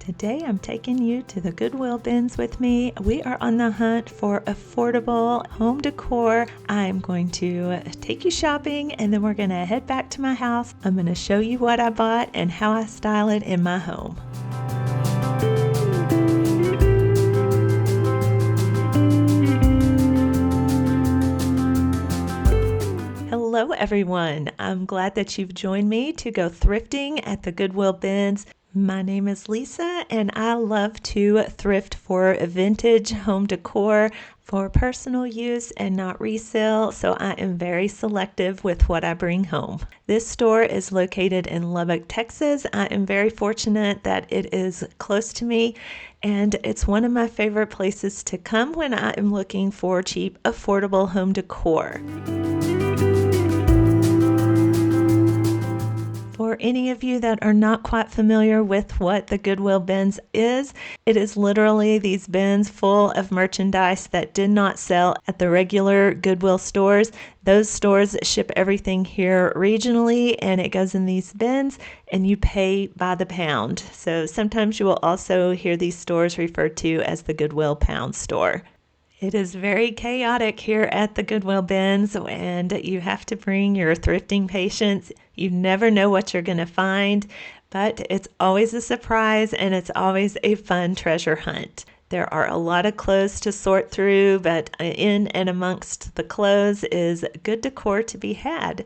Today I'm taking you to the Goodwill Bins with me. We are on the hunt for affordable home decor. I'm going to take you shopping and then we're going to head back to my house. I'm going to show you what I bought and how I style it in my home. Hello everyone. I'm glad that you've joined me to go thrifting at the Goodwill Bins. My name is Lisa and I love to thrift for vintage home decor for personal use and not resale, so I am very selective with what I bring home. This store is located in Lubbock, Texas. I am very fortunate that it is close to me, and it's one of my favorite places to come when I am looking for cheap, affordable home decor. For any of you that are not quite familiar with what the Goodwill Bins is, it is literally these bins full of merchandise that did not sell at the regular Goodwill stores. Those stores ship everything here regionally and it goes in these bins and you pay by the pound. So sometimes you will also hear these stores referred to as the Goodwill Pound Store. It is very chaotic here at the Goodwill Bins, and you have to bring your thrifting patience. You never know what you're going to find, but it's always a surprise and it's always a fun treasure hunt. There are a lot of clothes to sort through, but in and amongst the clothes is good decor to be had.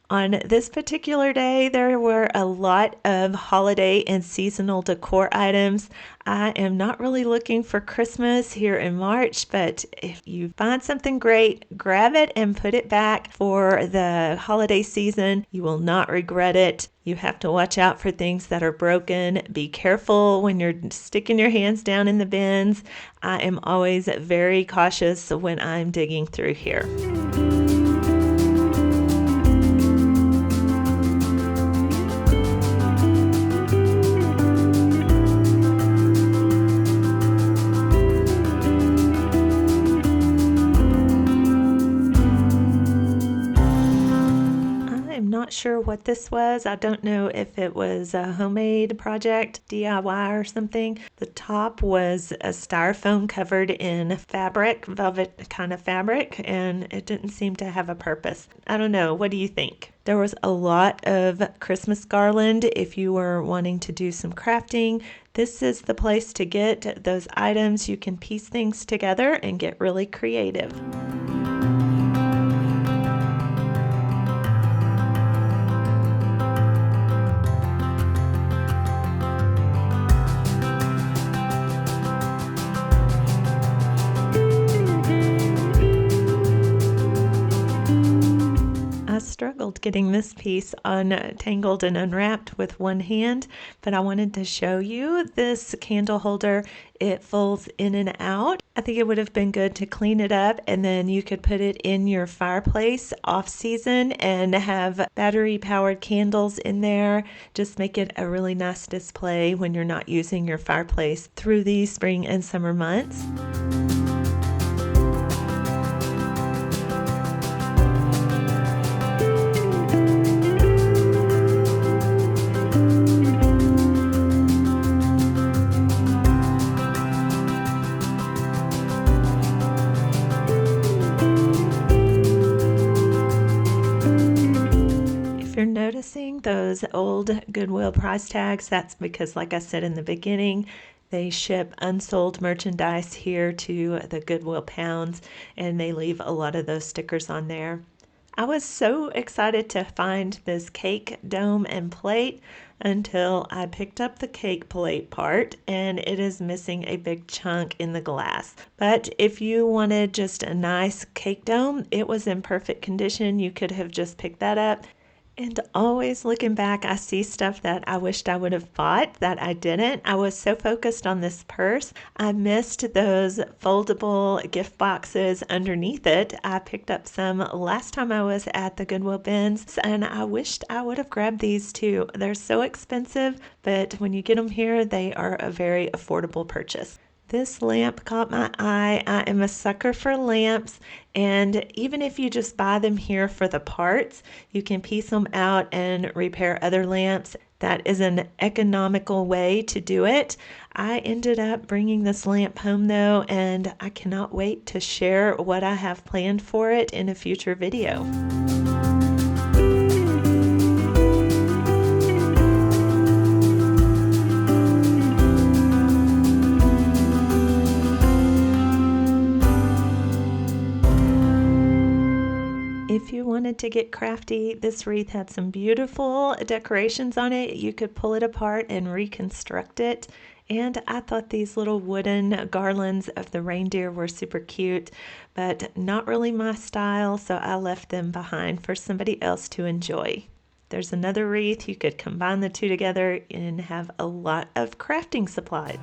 On this particular day, there were a lot of holiday and seasonal decor items. I am not really looking for Christmas here in March, but if you find something great, grab it and put it back for the holiday season. You will not regret it. You have to watch out for things that are broken. Be careful when you're sticking your hands down in the bins. I am always very cautious when I'm digging through here. Not sure what this was. I don't know if it was a homemade project, DIY or something. The top was a styrofoam covered in fabric, velvet kind of fabric, and it didn't seem to have a purpose. I don't know. What do you think? There was a lot of Christmas garland if you were wanting to do some crafting. This is the place to get those items. You can piece things together and get really creative. I struggled getting this piece untangled and unwrapped with one hand, but I wanted to show you this candle holder. It folds in and out. I think it would have been good to clean it up and then you could put it in your fireplace off season and have battery powered candles in there. Just make it a really nice display when you're not using your fireplace through the spring and summer months. You're noticing those old Goodwill price tags, that's because, like I said in the beginning, they ship unsold merchandise here to the Goodwill Pounds and they leave a lot of those stickers on there. I was so excited to find this cake dome and plate until I picked up the cake plate part and it is missing a big chunk in the glass. But if you wanted just a nice cake dome, it was in perfect condition. You could have just picked that up. And always looking back, I see stuff that I wished I would have bought that I didn't. I was so focused on this purse, I missed those foldable gift boxes underneath it. I picked up some last time I was at the Goodwill Bins, and I wished I would have grabbed these too. They're so expensive, but when you get them here, they are a very affordable purchase. This lamp caught my eye. I am a sucker for lamps, and even if you just buy them here for the parts, you can piece them out and repair other lamps. That is an economical way to do it. I ended up bringing this lamp home though, and I cannot wait to share what I have planned for it in a future video. If you wanted to get crafty, this wreath had some beautiful decorations on it. You could pull it apart and reconstruct it. And I thought these little wooden garlands of the reindeer were super cute, but not really my style, so I left them behind for somebody else to enjoy. There's another wreath. You could combine the two together and have a lot of crafting supplies.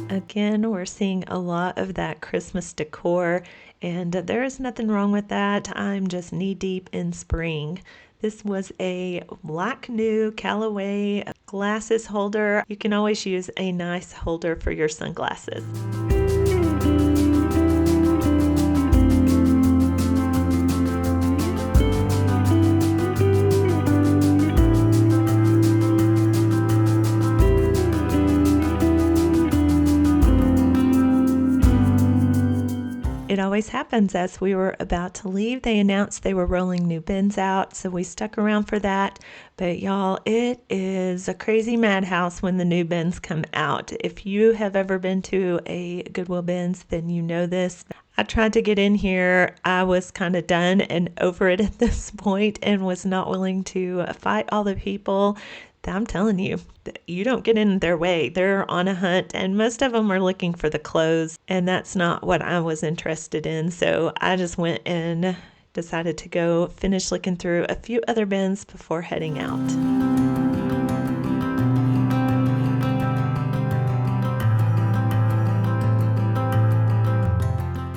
Again, we're seeing a lot of that Christmas decor, and there is nothing wrong with that. I'm just knee deep in spring. This was a black new Callaway glasses holder. You can always use a nice holder for your sunglasses. It always happens as we were about to leave. They announced they were rolling new bins out, so we stuck around for that. But y'all, it is a crazy madhouse when the new bins come out. If you have ever been to a Goodwill Bins, then you know this. I tried to get in here. I was kind of done and over it at this point and was not willing to fight all the people. I'm telling you, you don't get in their way. They're on a hunt, and most of them are looking for the clothes, and that's not what I was interested in. So I just went and decided to go finish looking through a few other bins before heading out.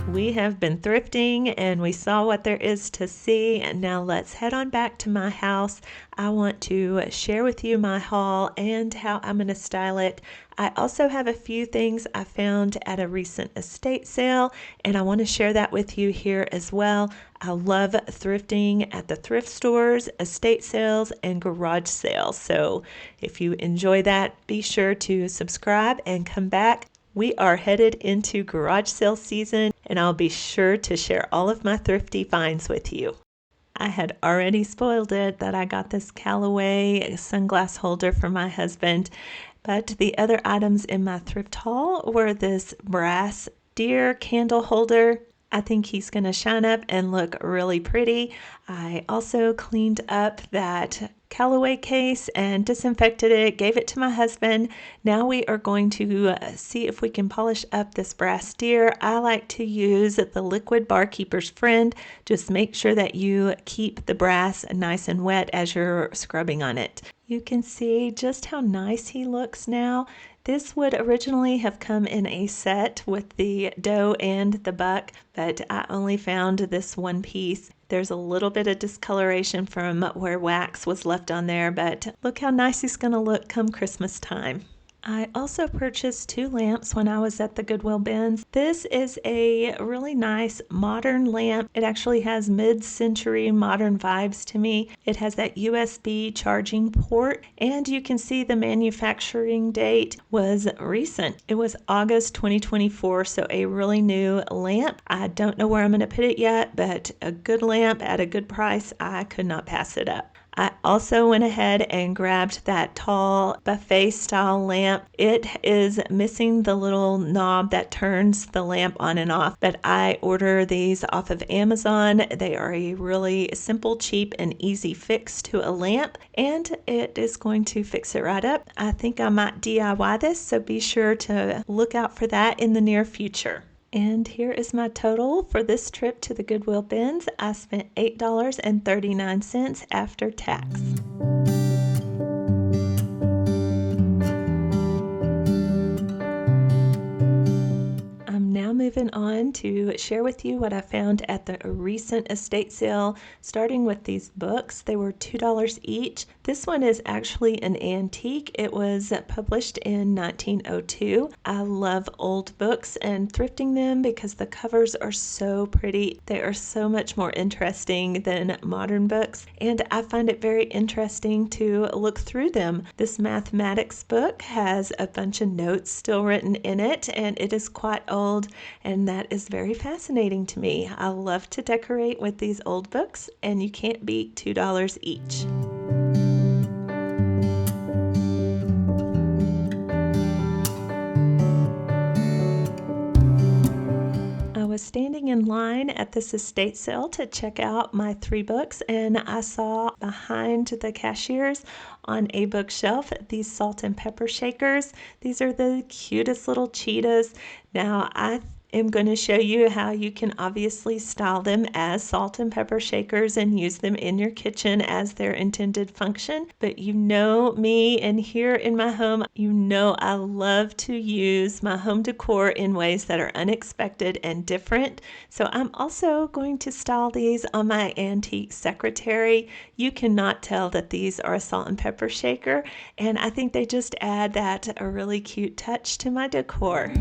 We have been thrifting and we saw what there is to see, and now let's head on back to my house. I want to share with you my haul and how I'm going to style it. I also have a few things I found at a recent estate sale, and I want to share that with you here as well. I love thrifting at the thrift stores, estate sales, and garage sales. So if you enjoy that, be sure to subscribe and come back. We are headed into garage sale season, and I'll be sure to share all of my thrifty finds with you. I had already spoiled it that I got this Callaway sunglass holder for my husband, but the other items in my thrift haul were this brass deer candle holder. I think he's going to shine up and look really pretty. I also cleaned up that Callaway case and disinfected it, gave it to my husband. Now we are going to see if we can polish up this brass deer. I like to use the Liquid Barkeeper's Friend. Just make sure that you keep the brass nice and wet as you're scrubbing on it. You can see just how nice he looks now. This would originally have come in a set with the doe and the buck, but I only found this one piece. There's a little bit of discoloration from where wax was left on there, but look how nice he's going to look come Christmas time. I also purchased 2 lamps when I was at the Goodwill Bins. This is a really nice modern lamp. It actually has mid-century modern vibes to me. It has that USB charging port, and you can see the manufacturing date was recent. It was August 2024, so a really new lamp. I don't know where I'm going to put it yet, but a good lamp at a good price, I could not pass it up. I also went ahead and grabbed that tall buffet style lamp. It is missing the little knob that turns the lamp on and off, but I order these off of Amazon. They are a really simple, cheap, and easy fix to a lamp, and it is going to fix it right up. I think I might DIY this, so be sure to look out for that in the near future. And here is my total for this trip to the Goodwill Bins. I spent $8.39 after tax. moving on to share with you what I found at the recent estate sale, starting with these books. They were $2 each. This one is actually an antique. It was published in 1902. I love old books and thrifting them because the covers are so pretty. They are so much more interesting than modern books, and I find it very interesting to look through them. This mathematics book has a bunch of notes still written in it, and it is quite old, and that is very fascinating to me. I love to decorate with these old books, and you can't beat $2 each. I was standing in line at this estate sale to check out my 3 books, and I saw behind the cashiers on a bookshelf these salt and pepper shakers. These are the cutest little cheetahs. Now I am going to show you how you can obviously style them as salt and pepper shakers and use them in your kitchen as their intended function. But you know me, and here in my home, you know I love to use my home decor in ways that are unexpected and different. So I'm also going to style these on my antique secretary. You cannot tell that these are a salt and pepper shaker, and I think they just add that a really cute touch to my decor.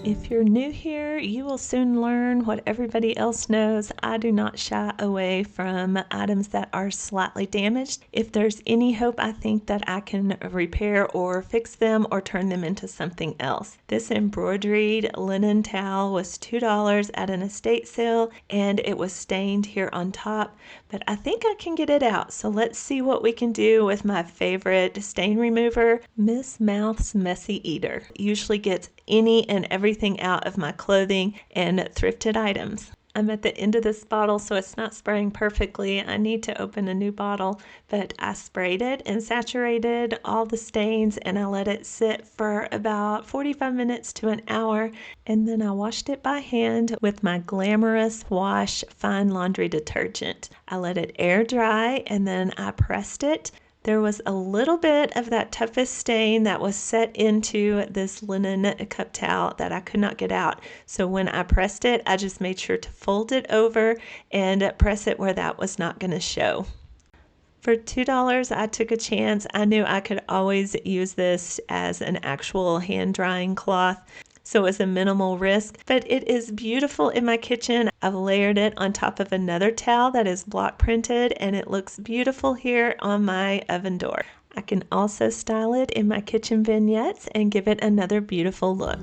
If you're new here, you will soon learn what everybody else knows. I do not shy away from items that are slightly damaged. If there's any hope, I think that I can repair or fix them or turn them into something else. This embroidered linen towel was $2 at an estate sale, and it was stained here on top, but I think I can get it out. So let's see what we can do with my favorite stain remover, Miss Mouth's Messy Eater. It usually gets any and everything out of my clothing and thrifted items. I'm at the end of this bottle, so it's not spraying perfectly. I need to open a new bottle, but I sprayed it and saturated all the stains, and I let it sit for about 45 minutes to an hour, and then I washed it by hand with my Glamorous Wash fine laundry detergent. I let it air dry, and then I pressed it. There was a little bit of that toughest stain that was set into this linen cup towel that I could not get out. So when I pressed it, I just made sure to fold it over and press it where that was not going to show. For $2, I took a chance. I knew I could always use this as an actual hand drying cloth. So it was a minimal risk, but it is beautiful in my kitchen. I've layered it on top of another towel that is block printed, and it looks beautiful here on my oven door. I can also style it in my kitchen vignettes and give it another beautiful look.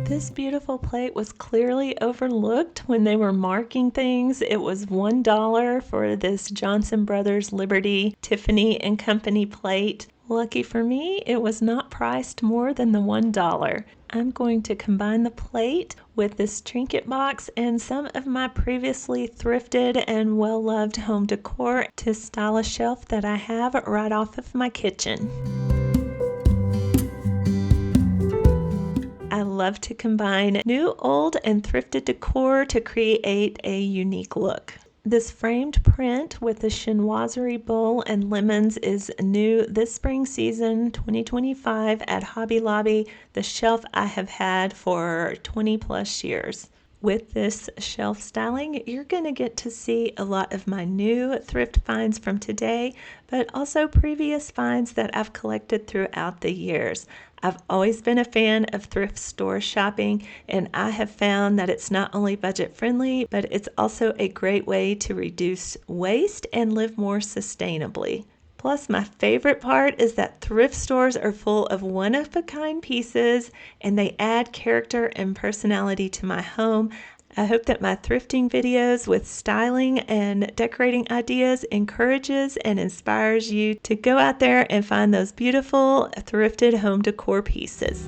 This beautiful plate was clearly overlooked when they were marking things. It was $1 for this Johnson Brothers Liberty Tiffany and Company plate. Lucky for me, it was not priced more than the $1. I'm going to combine the plate with this trinket box and some of my previously thrifted and well-loved home decor to style a shelf that I have right off of my kitchen. I love to combine new, old, and thrifted decor to create a unique look. This framed print with the chinoiserie bowl and lemons is new this spring season 2025 at Hobby Lobby, the shelf I have had for 20 plus years. With this shelf styling, you're going to get to see a lot of my new thrift finds from today, but also previous finds that I've collected throughout the years. I've always been a fan of thrift store shopping, and I have found that it's not only budget friendly, but it's also a great way to reduce waste and live more sustainably. Plus, my favorite part is that thrift stores are full of one-of-a-kind pieces, and they add character and personality to my home. I hope that my thrifting videos with styling and decorating ideas encourages and inspires you to go out there and find those beautiful thrifted home decor pieces.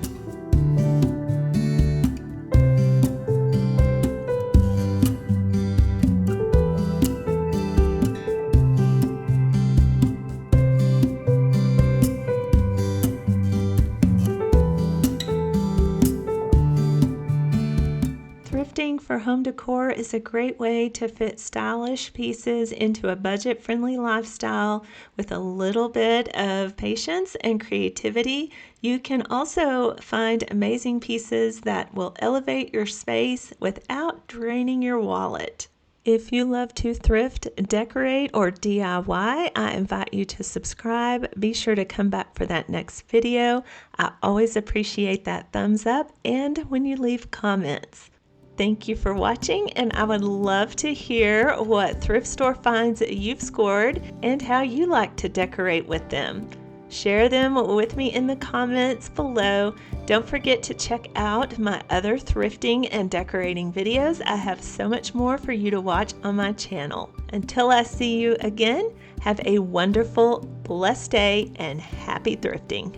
Thrifting for home decor is a great way to fit stylish pieces into a budget-friendly lifestyle with a little bit of patience and creativity. You can also find amazing pieces that will elevate your space without draining your wallet. If you love to thrift, decorate, or DIY, I invite you to subscribe. Be sure to come back for that next video. I always appreciate that thumbs up and when you leave comments. Thank you for watching, and I would love to hear what thrift store finds you've scored and how you like to decorate with them. Share them with me in the comments below. Don't forget to check out my other thrifting and decorating videos. I have so much more for you to watch on my channel. Until I see you again, have a wonderful, blessed day and happy thrifting.